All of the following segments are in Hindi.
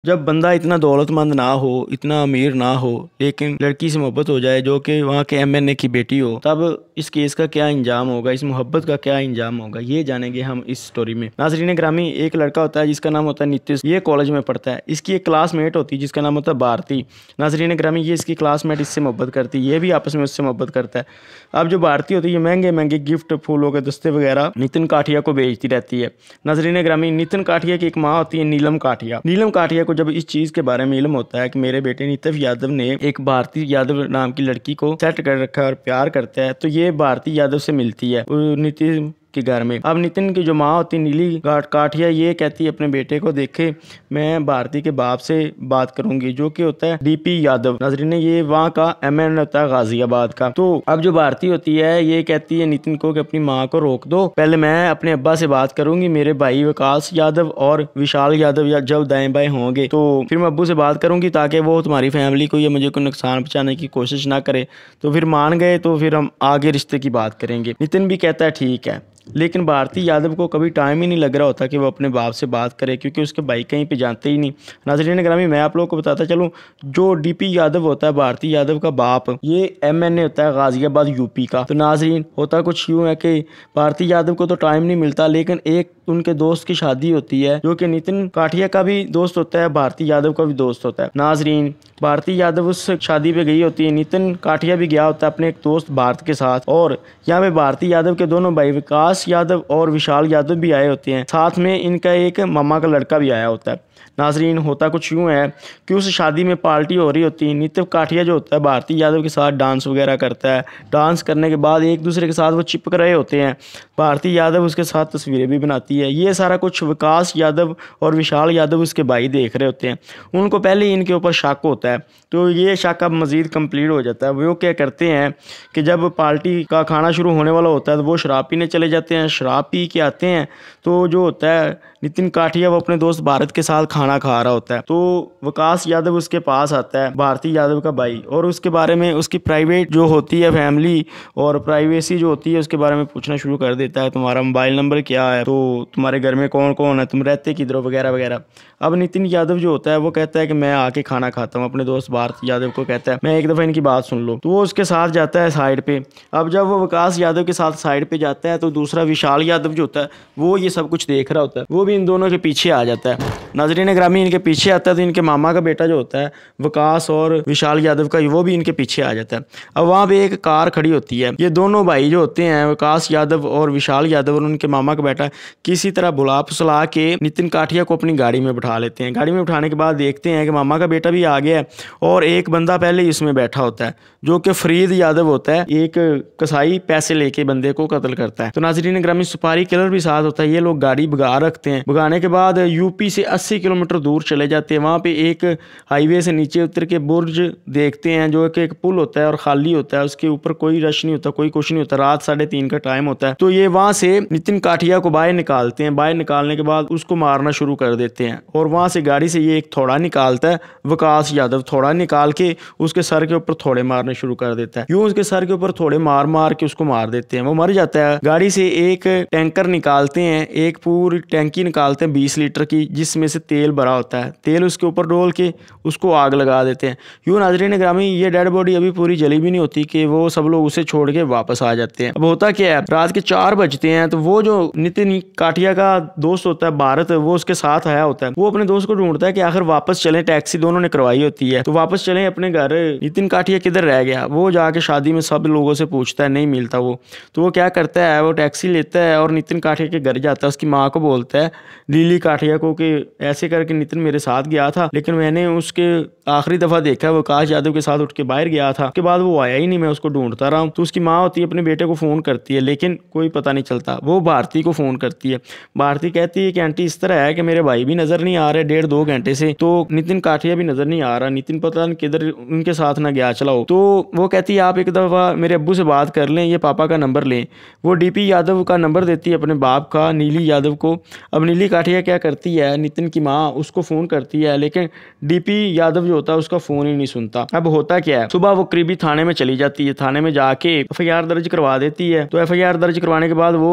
जब बंदा इतना दौलतमंद ना हो, इतना अमीर ना हो, लेकिन लड़की से मोहब्बत हो जाए जो कि वहाँ के एमएनए की बेटी हो, तब इस केस का क्या इंजाम होगा, इस मोहब्बत का क्या इंजाम होगा, ये जानेंगे हम इस स्टोरी में। नाज़रीन ग्रामी, एक लड़का होता है जिसका नाम होता है नीतीश। ये कॉलेज में पढ़ता है। इसकी एक क्लासमेट होती है जिसका नाम होता है भारती। नाज़रीन ग्रामी, ये इसकी क्लासमेट इससे मोहब्बत करती है, ये भी आपस में उससे मोहब्बत करता है। अब जो भारती होती है, ये महंगे महंगे गिफ्ट, फूलों के दस्ते वगैरह नितिन काठिया को भेजती रहती है। नाज़रीन ग्रामी, नितिन काठिया की एक माँ होती है नीलम काठिया। नीलम काठिया को जब इस चीज़ के बारे में इल्म होता है कि मेरे बेटे नीतव यादव ने एक भारती यादव नाम की लड़की को सेट कर रखा है और प्यार करता है, तो ये भारती यादव से मिलती है नितिन के घर में। अब नितिन की जो माँ होती है नीली काठिया, ये कहती है अपने बेटे को, देखे मैं भारती के बाप से बात करूंगी, जो कि होता है डीपी यादव। नाज़रीन, ये वहाँ का एमएन होता है गाजियाबाद का। तो अब जो भारती होती है, ये कहती है नितिन को कि अपनी माँ को रोक दो, पहले मैं अपने अब्बा से बात करूंगी, मेरे भाई विकास यादव और विशाल यादव या जब दाएं बाएं होंगे तो फिर मैं अब्बू से बात करूंगी, ताकि वो तुम्हारी फैमिली को या मुझे कोई नुकसान पहुंचाने की कोशिश ना करे। तो फिर मान गए, तो फिर हम आगे रिश्ते की बात करेंगे। नितिन भी कहता है ठीक है, लेकिन भारती यादव को कभी टाइम ही नहीं लग रहा होता कि वो अपने बाप से बात करे, क्योंकि उसके भाई कहीं पे जानते ही नहीं। नाज़रीन ग्रामी, मैं आप लोगों को बताता चलूँ, जो डीपी यादव होता है भारती यादव का बाप, ये एमएनए होता है गाजियाबाद यूपी का। तो नाज़रीन, होता कुछ यूँ है कि भारती यादव को तो टाइम नहीं मिलता, लेकिन एक उनके दोस्त की शादी होती है, जो कि नितिन काठिया का भी दोस्त होता है, भारती यादव का भी दोस्त होता है। नाज़रीन, भारती यादव उस शादी पे गई होती है, नितिन काठिया भी गया होता है अपने एक दोस्त भारत के साथ, और यहाँ पे भारती यादव के दोनों भाई विकास यादव और विशाल यादव भी आए होते हैं, साथ में इनका एक मामा का लड़का भी आया होता है। नाज़रीन, होता कुछ यूँ है कि उस शादी में पार्टी हो रही होती है। नितिन काठिया जो होता है भारती यादव के साथ डांस वगैरह करता है। डांस करने के बाद एक दूसरे के साथ वो चिपक रहे होते हैं। भारती यादव उसके साथ तस्वीरें भी बनाती है। ये सारा कुछ विकास यादव और विशाल यादव उसके भाई देख रहे होते हैं। उनको पहले ही इनके ऊपर शक होता है, तो ये शक अब मज़ीद कंप्लीट हो जाता है। वो क्या करते हैं कि जब पार्टी का खाना शुरू होने वाला होता है, तो वो शराब पीने चले जाते हैं। शराब पी के आते हैं, तो जो होता है नितिन काठिया वो अपने दोस्त भारत के साथ खाना खा रहा होता है, तो विकास यादव उसके पास आता है, भारती यादव का भाई, और उसके बारे में उसकी प्राइवेट जो होती है फैमिली और प्राइवेसी जो होती है उसके बारे में पूछना शुरू कर देता है। तुम्हारा मोबाइल नंबर क्या है, तो तुम्हारे घर में कौन कौन है, तुम रहते किधर हो, वगैरह वगैरह। अब नितिन यादव जो होता है वो कहता है कि मैं आके खाना खाता हूँ। अपने दोस्त भारती यादव को कहता है मैं एक दफ़ा इनकी बात सुन लो, तो वो उसके साथ जाता है साइड पे। अब जब वो विकास यादव के साथ साइड पे जाता है, तो दूसरा विशाल यादव जो होता है वो ये सब कुछ देख रहा होता है, वो भी इन दोनों के पीछे आ जाता है। नाज़रीन ग्रामी, इनके पीछे आता है, तो इनके मामा का बेटा जो होता है विकास और विशाल यादव का, वो भी इनके पीछे आ जाता है। अब वहाँ पे एक कार खड़ी होती है। ये दोनों भाई जो होते हैं विकास यादव और विशाल यादव और उनके मामा का बेटा, किसी तरह बुला फुसला के नितिन काठिया को अपनी गाड़ी में बिठा लेते हैं। गाड़ी में बिठाने के बाद देखते हैं कि मामा का बेटा भी आ गया है, और एक बंदा पहले ही इसमें बैठा होता है, जो कि फरीद यादव होता है। एक कसाई पैसे लेके बंदे को कत्ल करता है। तो नाज़रीन ग्रामी, सुपारी किलर भी साथ होता है। ये लोग गाड़ी भगा रखते हैं। भगाने के बाद यूपी से 80 किलोमीटर दूर चले जाते हैं। वहाँ पे एक हाईवे से नीचे उतर के बुर्ज देखते हैं, जो कि एक पुल होता है और खाली होता है, उसके ऊपर कोई रश नहीं होता, कोई कुछ नहीं होता। रात 3:30 का टाइम होता है। तो ये वहाँ से नितिन काठिया को बाहर निकालते हैं। बाहर निकालने के बाद उसको मारना शुरू कर देते हैं, और वहाँ से गाड़ी से ये एक थोड़ा निकालता है विकास यादव। थोड़ा निकाल के उसके सर के ऊपर थोड़े मारने शुरू कर देता है। यूं उसके सर के ऊपर थोड़े मार मार के उसको मार देते हैं। वो मर जाता है। गाड़ी से एक टैंकर निकालते हैं, एक पूरी टैंकी निकालते हैं 20 लीटर की, जिसमें से तेल भरा होता है। तेल उसके ऊपर डोल के उसको आग लगा देते हैं। यूं नाज़रीन ग्रामी, ये डेड बॉडी अभी पूरी जली भी नहीं होती कि वो सब लोग उसे छोड़ के वापस आ जाते हैं। अब होता क्या है, रात के 4 बजते हैं, तो वो जो नितिन काठिया का दोस्त होता है भारत, वो उसके साथ आया होता है। वो अपने दोस्त को ढूंढता है कि आखिर वापस चलें, टैक्सी दोनों ने करवाई होती है, तो वापस चलें अपने घर। नितिन काठिया किधर रह गया? वो जाके शादी में सब लोगों से पूछता है, नहीं मिलता वो। तो वो क्या करता है, वो टैक्सी लेता है और नितिन काठिया के घर जाता है। उसकी माँ को बोलता है, लीली काठिया को, कि ऐसे करके नितिन मेरे साथ गया था, लेकिन मैंने उसके आखिरी दफ़ा देखा वो विकास यादव के साथ उठ के बाहर गया था, उसके बाद वो आया ही नहीं, मैं उसको ढूंढता रहा हूँ। तो उसकी माँ होती है, अपने बेटे को फ़ोन करती है, लेकिन कोई पता नहीं चलता। वो भारती को फ़ोन करती है। भारती कहती है कि आंटी इस तरह है कि मेरे भाई भी नज़र नहीं आ रहे 1.5-2 घंटे से, तो नितिन काठिया भी नज़र नहीं आ रहा, नितिन पता नहीं किधर उनके साथ ना गया चला हो। तो वो कहती है आप एक दफ़ा मेरे अब्बू से बात कर लें, ये पापा का नंबर लें। वो डीपी यादव का नंबर देती है अपने बाप का, नीली यादव को। अब नीली काठिया क्या करती है, नितिन की माँ उसको फ़ोन करती है, लेकिन डीपी यादव जो होता है उसका फ़ोन ही नहीं सुनता। अब होता क्या है, सुबह वो करीबी थाने में चली जाती है, थाने में जाके एफआईआर दर्ज करवा देती है। तो एफआईआर दर्ज करवाने के बाद वो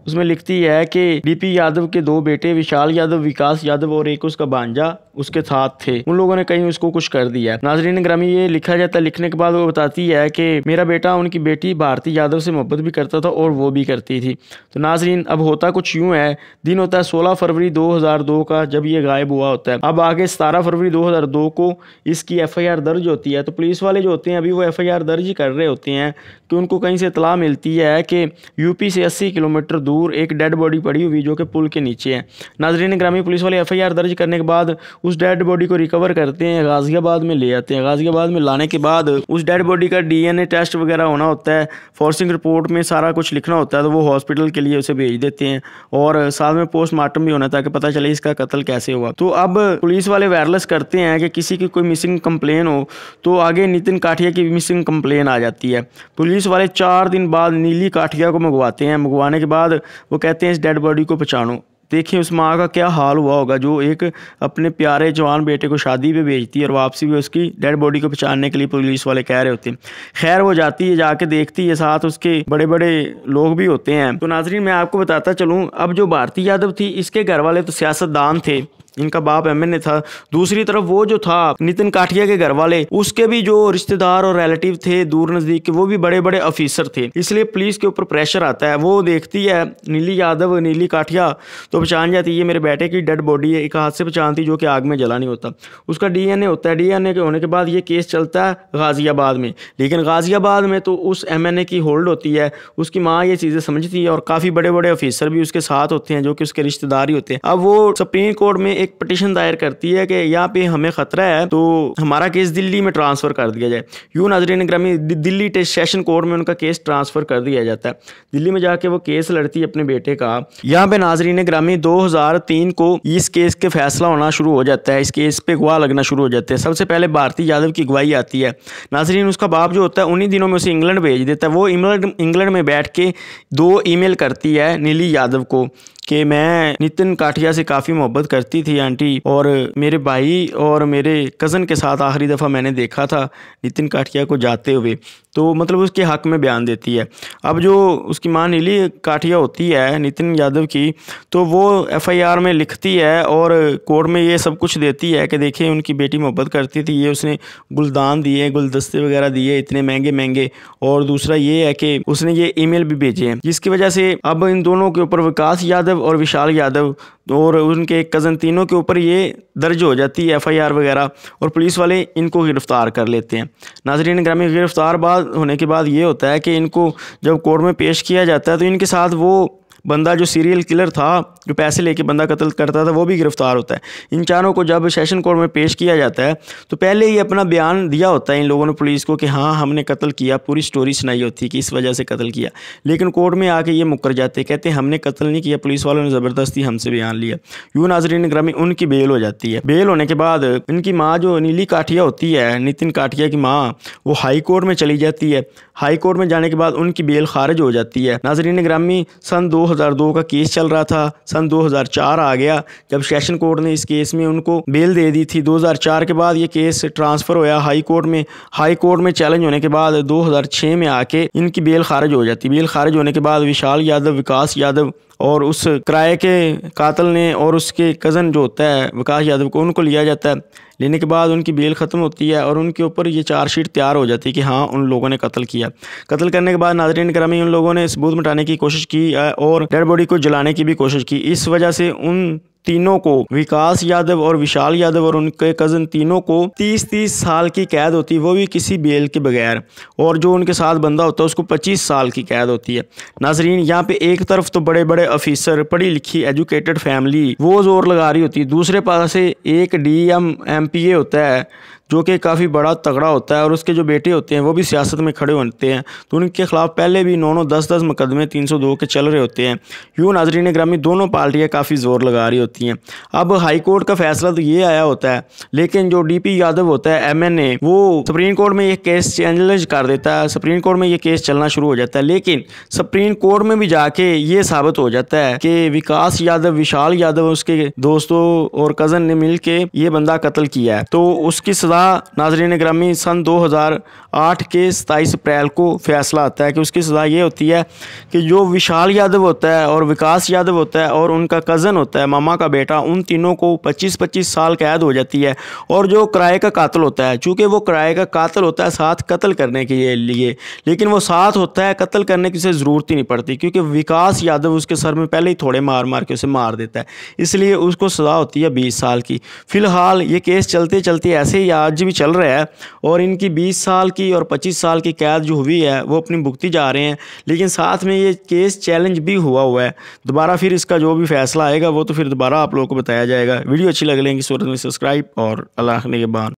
उसमें लिखती है कि डीपी यादव के 2 बेटे विशाल यादव, विकास यादव और एक उसका भांजा उसके साथ थे, उन लोगों ने कहीं उसको कुछ कर दिया। नाजरीन ग्रामी ये लिखा जाता है। लिखने के बाद वो बताती है कि मेरा बेटा उनकी बेटी भारती यादव से मोहब्बत भी करता था और वो भी करती थी। तो नाजरीन अब होता कुछ यूँ है, दिन होता है 16 फरवरी 2002 का, जब ये गायब हुआ होता है। अब आगे 17 फरवरी 2002 को इसकी एफआईआर दर्ज होती है। तो पुलिस वाले जो होते हैं अभी वो एफआईआर दर्ज ही कर रहे होते हैं कि उनको कहीं से इतला मिलती है कि यूपी से 80 किलोमीटर दूर एक डेड बॉडी पड़ी हुई जो कि पुल के नीचे है। नाजरीन ग्रामी पुलिस वाले एफआईआर दर्ज करने के बाद उस डेड बॉडी को रिकवर करते हैं, गाजियाबाद में ले आते हैं। गाजियाबाद में लाने के बाद उस डेड बॉडी का डीएनए टेस्ट वगैरह होना होता है, फॉरेंसिक रिपोर्ट में सारा कुछ लिखना होता है। तो वो हॉस्पिटल के लिए उसे भेज देते हैं और साथ में पोस्टमार्टम भी होना ताकि पता चले इसका कत्ल कैसे हुआ। तो अब पुलिस वाले वायरलेस करते हैं कि किसी की कोई मिसिंग कंप्लेन हो, तो आगे नितिन काठिया की मिसिंग कंप्लेन आ जाती है। पुलिस वाले 4 दिन बाद नीली काठिया को मंगवाते हैं। मंगवाने के बाद वो कहते हैं इस डेड बॉडी को पहचानो। देखिए उस माँ का क्या हाल हुआ होगा जो एक अपने प्यारे जवान बेटे को शादी पे भेजती है और वापसी भी उसकी डेड बॉडी को पहचानने के लिए पुलिस वाले कह रहे होते हैं। खैर वो जाती है, जाके देखती है, साथ उसके बड़े बड़े लोग भी होते हैं। तो नाजरीन मैं आपको बताता चलूँ, अब जो भारती यादव थी इसके घर वाले तो सियासतदान थे, इनका बाप एमएनए था। दूसरी तरफ वो जो था नितिन काठिया के घर वाले, उसके भी जो रिश्तेदार और रिलेटिव थे दूर नज़दीक के, वो भी बड़े बड़े ऑफिसर थे। इसलिए पुलिस के ऊपर प्रेशर आता है। वो देखती है नीली यादव, नीली काठिया, तो पहचान जाती है मेरे बेटे की डेड बॉडी है। एक हाथ से पहचानती जो कि आग में जला नहीं होता। उसका डीएनए होता है। डीएनए के होने के बाद ये केस चलता है गाजियाबाद में, लेकिन गाजियाबाद में तो उस एमएनए की होल्ड होती है। उसकी माँ ये चीज़ें समझती है और काफ़ी बड़े बड़े ऑफिसर भी उसके साथ होते हैं जो कि उसके रिश्तेदार ही होते हैं। अब वो सुप्रीम कोर्ट में एक पिटीशन दायर करती है कि यहाँ पे हमें खतरा है तो हमारा केस दिल्ली में ट्रांसफ़र कर दिया जाए। यूँ नाजरीन ग्रामी दिल्ली सेशन कोर्ट में उनका केस ट्रांसफ़र कर दिया जाता है। दिल्ली में जाके वो केस लड़ती है अपने बेटे का। यहाँ पे नाजरीन ग्रामी 2003 को इस केस के फैसला होना शुरू हो जाता है। इस केस पे गवाह लगना शुरू हो जाते हैं। सबसे पहले भारती यादव की गवाही आती है। नाजरीन उसका बाप जो होता है उन्हीं दिनों में उसे इंग्लैंड भेज देता है। वो इंग्लैंड में बैठ के 2 ईमेल करती है नीली यादव को कि मैं नितिन काठिया से काफ़ी मोहब्बत करती थी आंटी, और मेरे भाई और मेरे कज़न के साथ आखिरी दफ़ा मैंने देखा था नितिन काठिया को जाते हुए। तो मतलब उसके हक़ में बयान देती है। अब जो उसकी माँ नीली काठिया होती है नितिन यादव की, तो वो एफआईआर में लिखती है और कोर्ट में ये सब कुछ देती है कि देखिए उनकी बेटी मोहब्बत करती थी, ये उसने गुलदान दिए, गुलदस्ते वगैरह दिए इतने महंगे महंगे, और दूसरा ये है कि उसने ये ईमेल भी भेजे हैं, जिसकी वजह से अब इन दोनों के ऊपर विकास यादव और विशाल यादव और उनके कज़न तीनों के ऊपर ये दर्ज हो जाती है एफआईआर वगैरह, और पुलिस वाले इनको गिरफ़्तार कर लेते हैं। नाज़रीन ग्रामी गिरफ़्तार होने के बाद ये होता है कि इनको जब कोर्ट में पेश किया जाता है तो इनके साथ वो बंदा जो सीरियल किलर था, जो पैसे लेके बंदा कत्ल करता था, वो भी गिरफ़्तार होता है। इन चारों को जब सेशन कोर्ट में पेश किया जाता है तो पहले ही अपना बयान दिया होता है इन लोगों ने पुलिस को कि हाँ हमने कत्ल किया, पूरी स्टोरी सुनाई होती है कि इस वजह से कत्ल किया। लेकिन कोर्ट में आके ये मुकर जाते, कहते हैं हमने कत्ल नहीं किया, पुलिस वालों ने ज़बरदस्ती हमसे बयान लिया। यूँ नाज़रीन ग्रामी उनकी बेल हो जाती है। बेल होने के बाद इनकी माँ जो नीली काठिया होती है, नितिन काठिया की माँ, वो हाई कोर्ट में चली जाती है। हाई कोर्ट में जाने के बाद उनकी बेल खारिज हो जाती है। नाज़रीन ग्रामी सन 2002 का केस चल रहा था। सन 2004 आ गया जब सेशन कोर्ट ने इस केस में उनको बेल दे दी थी। 2004 के बाद ये केस ट्रांसफ़र होया हाई कोर्ट में। हाई कोर्ट में चैलेंज होने के बाद 2006 में आके इनकी बेल खारिज हो जाती। बेल खारिज होने के बाद विशाल यादव, विकास यादव और उस किराए के कातिल ने और उसके कज़न जो होता है विकास यादव को, उनको लिया जाता है। लेने के बाद उनकी बेल ख़त्म होती है और उनके ऊपर ये चार्जशीट तैयार हो जाती है कि हाँ उन लोगों ने कत्ल किया। कत्ल करने के बाद नाज़रीन करामी उन लोगों ने सबूत मिटाने की कोशिश की और डेड बॉडी को जलाने की भी कोशिश की। इस वजह से उन तीनों को, विकास यादव और विशाल यादव और उनके कज़न, तीनों को 30-30 साल की कैद होती है, वो भी किसी बेल के बगैर। और जो उनके साथ बंदा होता है उसको 25 साल की कैद होती है। नाजरीन यहाँ पे एक तरफ तो बड़े बड़े ऑफिसर, पढ़ी लिखी एजुकेटेड फैमिली वो जोर लगा रही होती है, दूसरे पास से एक DMPA होता है जो कि काफ़ी बड़ा तगड़ा होता है और उसके जो बेटे होते हैं वो भी सियासत में खड़े होते हैं, तो उनके खिलाफ पहले भी 9-9 10-10 मुकदमे 302 के चल रहे होते हैं। यूँ नाज़रीन ग्रामी दोनों पार्टियाँ काफ़ी ज़ोर लगा रही होती हैं। अब हाई कोर्ट का फैसला तो ये आया होता है, लेकिन जो DP यादव होता है MNA, वो सुप्रीम कोर्ट में ये केस चैलेंज कर देता है, सुप्रीम कोर्ट में ये केस चलना शुरू हो जाता है। लेकिन सुप्रीम कोर्ट में भी जाके ये साबित हो जाता है कि विकास यादव, विशाल यादव, उसके दोस्तों और कज़न ने मिल के ये बंदा कत्ल किया है। तो उसकी सज़ा नाज़रीन ग्रामी सन 2008 के 27 अप्रैल को फैसला आता है कि उसकी सज़ा ये होती है कि जो विशाल यादव होता है और विकास यादव होता है और उनका कज़न होता है, मामा का बेटा, उन तीनों को 25-25 साल कैद हो जाती है। और जो किराए का कातिल होता है, चूँकि वो किराए का कातिल होता है साथ कत्ल करने के लिए, लेकिन वो साथ होता है, कत्ल करने की उसे ज़रूरत ही नहीं पड़ती, क्योंकि विकास यादव उसके सर में पहले ही थोड़े मार मार के उसे मार देता है, इसलिए उसको सज़ा होती है 20 साल की। फ़िलहाल ये केस चलते चलते ऐसे ही आज भी चल रहा है और इनकी 20 साल की और 25 साल की कैद जो हुई है वो अपनी भुगती जा रहे हैं। लेकिन साथ में ये केस चैलेंज भी हुआ है। दोबारा फिर इसका जो भी फैसला आएगा वो तो फिर दोबारा आप लोगों को बताया जाएगा। वीडियो अच्छी लग लेंगी सूरत में सब्सक्राइब और अल्लाह के बाद।